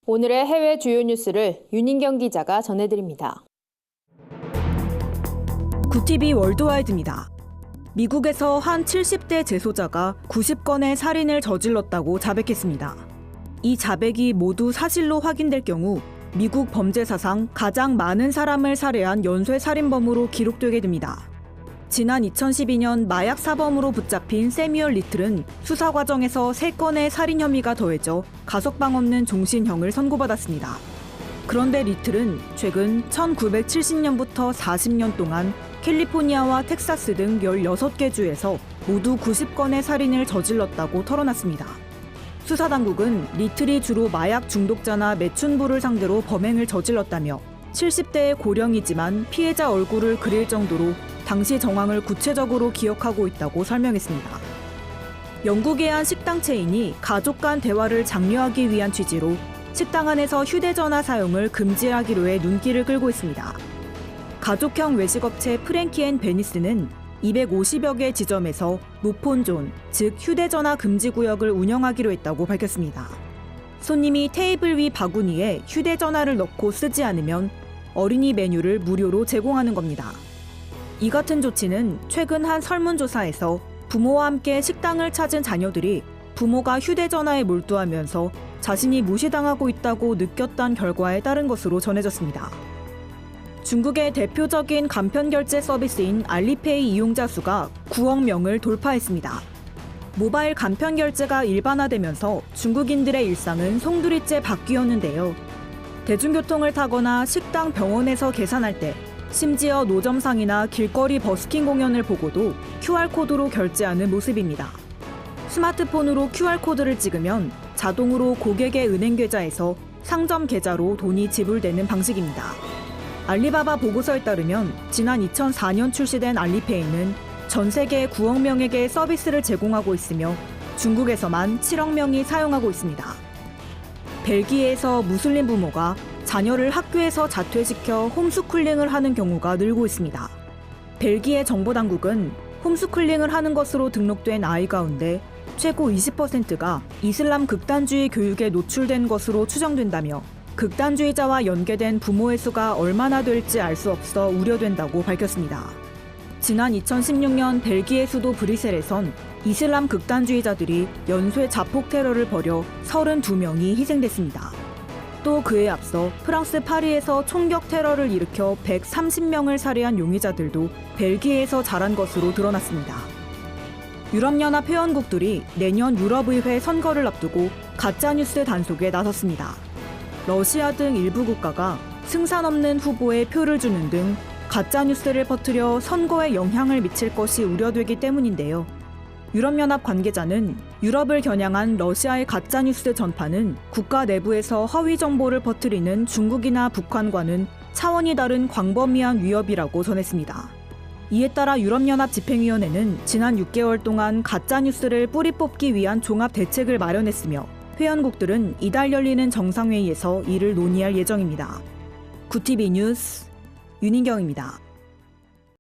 오늘의 해외 주요 뉴스를 윤인경 기자가 전해드립니다. 구티비 월드와이드입니다. 미국에서 한 70대 재소자가 90건의 살인을 저질렀다고 자백했습니다. 이 자백이 모두 사실로 확인될 경우 미국 범죄 사상 가장 많은 사람을 살해한 연쇄 살인범으로 기록되게 됩니다. 지난 2012년 마약 사범으로 붙잡힌 세뮤얼 리틀은 수사 과정에서 3건의 살인 혐의가 더해져 가석방 없는 종신형을 선고받았습니다. 그런데 리틀은 최근 1970년부터 40년 동안 캘리포니아와 텍사스 등 16개 주에서 모두 90건의 살인을 저질렀다고 털어놨습니다. 수사당국은 리틀이 주로 마약 중독자나 매춘부를 상대로 범행을 저질렀다며 70대의 고령이지만 피해자 얼굴을 그릴 정도로 당시 정황을 구체적으로 기억하고 있다고 설명했습니다. 영국의 한 식당 체인이 가족 간 대화를 장려하기 위한 취지로 식당 안에서 휴대전화 사용을 금지하기로 해 눈길을 끌고 있습니다. 가족형 외식업체 프랭키 앤 베니스는 250여 개 지점에서 무폰존, 즉 휴대전화 금지 구역을 운영하기로 했다고 밝혔습니다. 손님이 테이블 위 바구니에 휴대전화를 넣고 쓰지 않으면 어린이 메뉴를 무료로 제공하는 겁니다. 이 같은 조치는 최근 한 설문조사에서 부모와 함께 식당을 찾은 자녀들이 부모가 휴대전화에 몰두하면서 자신이 무시당하고 있다고 느꼈던 결과에 따른 것으로 전해졌습니다. 중국의 대표적인 간편결제 서비스인 알리페이 이용자 수가 9억 명을 돌파했습니다. 모바일 간편결제가 일반화되면서 중국인들의 일상은 송두리째 바뀌었는데요. 대중교통을 타거나 식당, 병원에서 계산할 때 심지어 노점상이나 길거리 버스킹 공연을 보고도 QR코드로 결제하는 모습입니다. 스마트폰으로 QR코드를 찍으면 자동으로 고객의 은행 계좌에서 상점 계좌로 돈이 지불되는 방식입니다. 알리바바 보고서에 따르면 지난 2004년 출시된 알리페이는 전 세계 9억 명에게 서비스를 제공하고 있으며 중국에서만 7억 명이 사용하고 있습니다. 벨기에에서 무슬림 부모가 자녀를 학교에서 자퇴시켜 홈스쿨링을 하는 경우가 늘고 있습니다. 벨기에 정보당국은 홈스쿨링을 하는 것으로 등록된 아이 가운데 최고 20%가 이슬람 극단주의 교육에 노출된 것으로 추정된다며 극단주의자와 연계된 부모의 수가 얼마나 될지 알 수 없어 우려된다고 밝혔습니다. 지난 2016년 벨기에 수도 브뤼셀에선 이슬람 극단주의자들이 연쇄 자폭 테러를 벌여 32명이 희생됐습니다. 또 그에 앞서 프랑스 파리에서 총격 테러를 일으켜 130명을 살해한 용의자들도 벨기에에서 자란 것으로 드러났습니다. 유럽연합 회원국들이 내년 유럽의회 선거를 앞두고 가짜뉴스 단속에 나섰습니다. 러시아 등 일부 국가가 승산 없는 후보에 표를 주는 등 가짜뉴스를 퍼뜨려 선거에 영향을 미칠 것이 우려되기 때문인데요. 유럽연합 관계자는 유럽을 겨냥한 러시아의 가짜뉴스 전파는 국가 내부에서 허위 정보를 퍼뜨리는 중국이나 북한과는 차원이 다른 광범위한 위협이라고 전했습니다. 이에 따라 유럽연합 집행위원회는 지난 6개월 동안 가짜뉴스를 뿌리 뽑기 위한 종합 대책을 마련했으며 회원국들은 이달 열리는 정상회의에서 이를 논의할 예정입니다. 구티비 뉴스 윤인경입니다.